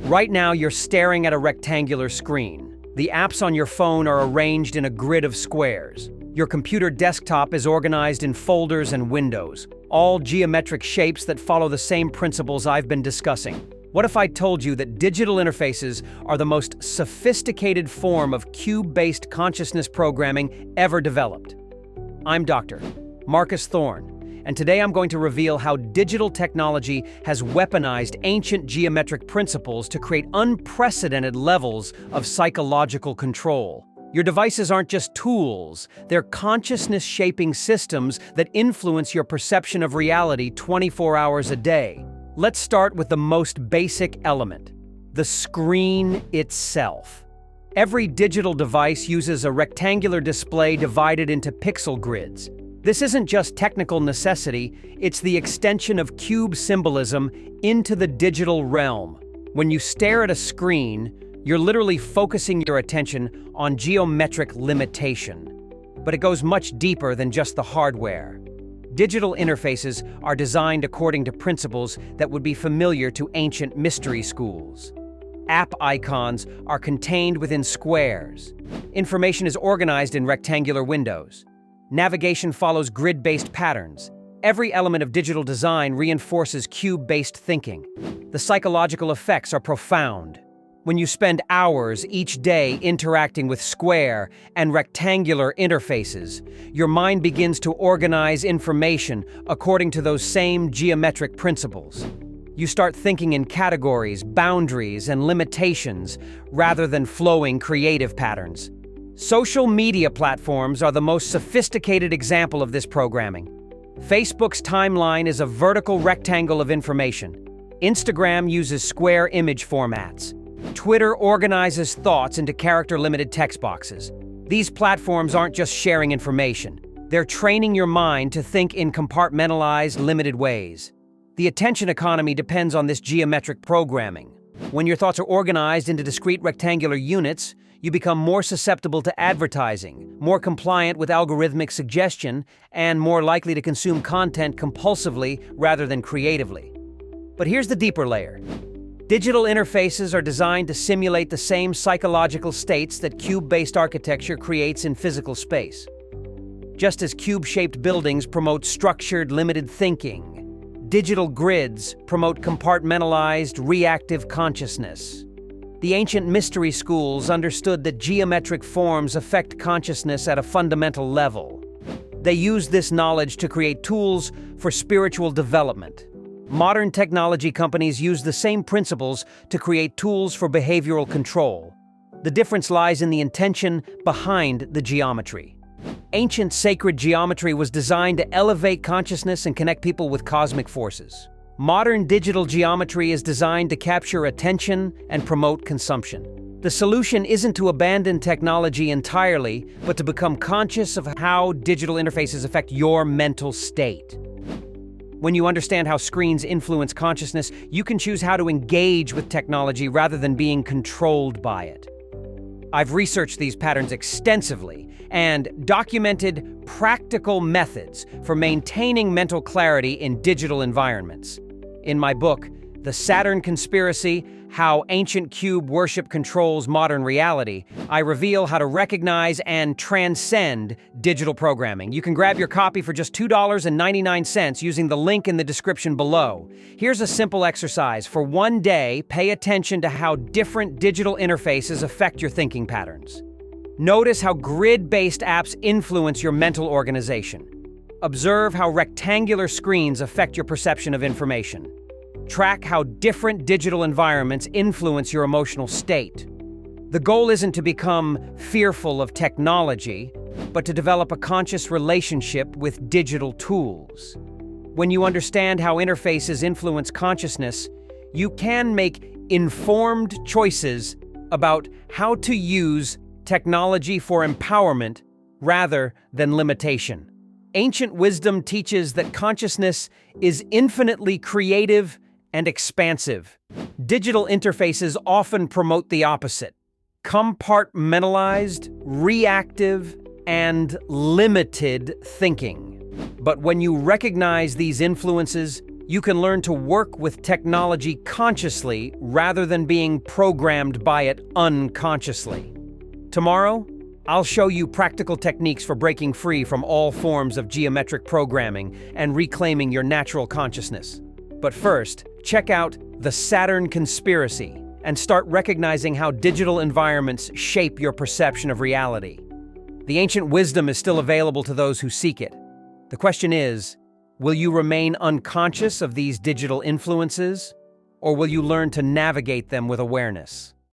Right now, you're staring at a rectangular screen. The apps on your phone are arranged in a grid of squares. Your computer desktop is organized in folders and windows, all geometric shapes that follow the same principles I've been discussing. What if I told you that digital interfaces are the most sophisticated form of cube-based consciousness programming ever developed? I'm Dr. Marcus Thorne, and today I'm going to reveal how digital technology has weaponized ancient geometric principles to create unprecedented levels of psychological control. Your devices aren't just tools, they're consciousness-shaping systems that influence your perception of reality 24 hours a day. Let's start with the most basic element, the screen itself. Every digital device uses a rectangular display divided into pixel grids. This isn't just technical necessity, it's the extension of cube symbolism into the digital realm. When you stare at a screen, you're literally focusing your attention on geometric limitation. But it goes much deeper than just the hardware. Digital interfaces are designed according to principles that would be familiar to ancient mystery schools. App icons are contained within squares. Information is organized in rectangular windows. Navigation follows grid-based patterns. Every element of digital design reinforces cube-based thinking. The psychological effects are profound. When you spend hours each day interacting with square and rectangular interfaces, your mind begins to organize information according to those same geometric principles. You start thinking in categories, boundaries, and limitations rather than flowing creative patterns. Social media platforms are the most sophisticated example of this programming. Facebook's timeline is a vertical rectangle of information. Instagram uses square image formats. Twitter organizes thoughts into character-limited text boxes. These platforms aren't just sharing information. They're training your mind to think in compartmentalized, limited ways. The attention economy depends on this geometric programming. When your thoughts are organized into discrete rectangular units, you become more susceptible to advertising, more compliant with algorithmic suggestion, and more likely to consume content compulsively rather than creatively. But here's the deeper layer. Digital interfaces are designed to simulate the same psychological states that cube-based architecture creates in physical space. Just as cube-shaped buildings promote structured, limited thinking, digital grids promote compartmentalized, reactive consciousness. The ancient mystery schools understood that geometric forms affect consciousness at a fundamental level. They used this knowledge to create tools for spiritual development. Modern technology companies use the same principles to create tools for behavioral control. The difference lies in the intention behind the geometry. Ancient sacred geometry was designed to elevate consciousness and connect people with cosmic forces. Modern digital geometry is designed to capture attention and promote consumption. The solution isn't to abandon technology entirely, but to become conscious of how digital interfaces affect your mental state. When you understand how screens influence consciousness, you can choose how to engage with technology rather than being controlled by it. I've researched these patterns extensively and documented practical methods for maintaining mental clarity in digital environments. In my book, The Saturn Conspiracy: How Ancient Cube Worship Controls Modern Reality, I reveal how to recognize and transcend digital programming. You can grab your copy for just $2.99 using the link in the description below. Here's a simple exercise. For one day, pay attention to how different digital interfaces affect your thinking patterns. Notice how grid-based apps influence your mental organization. Observe how rectangular screens affect your perception of information. Track how different digital environments influence your emotional state. The goal isn't to become fearful of technology, but to develop a conscious relationship with digital tools. When you understand how interfaces influence consciousness, you can make informed choices about how to use technology for empowerment rather than limitation. Ancient wisdom teaches that consciousness is infinitely creative and expansive. Digital interfaces often promote the opposite: compartmentalized, reactive, and limited thinking. But when you recognize these influences, you can learn to work with technology consciously rather than being programmed by it unconsciously. Tomorrow, I'll show you practical techniques for breaking free from all forms of geometric programming and reclaiming your natural consciousness. But first, check out the Saturn Conspiracy and start recognizing how digital environments shape your perception of reality. The ancient wisdom is still available to those who seek it. The question is, will you remain unconscious of these digital influences, or will you learn to navigate them with awareness?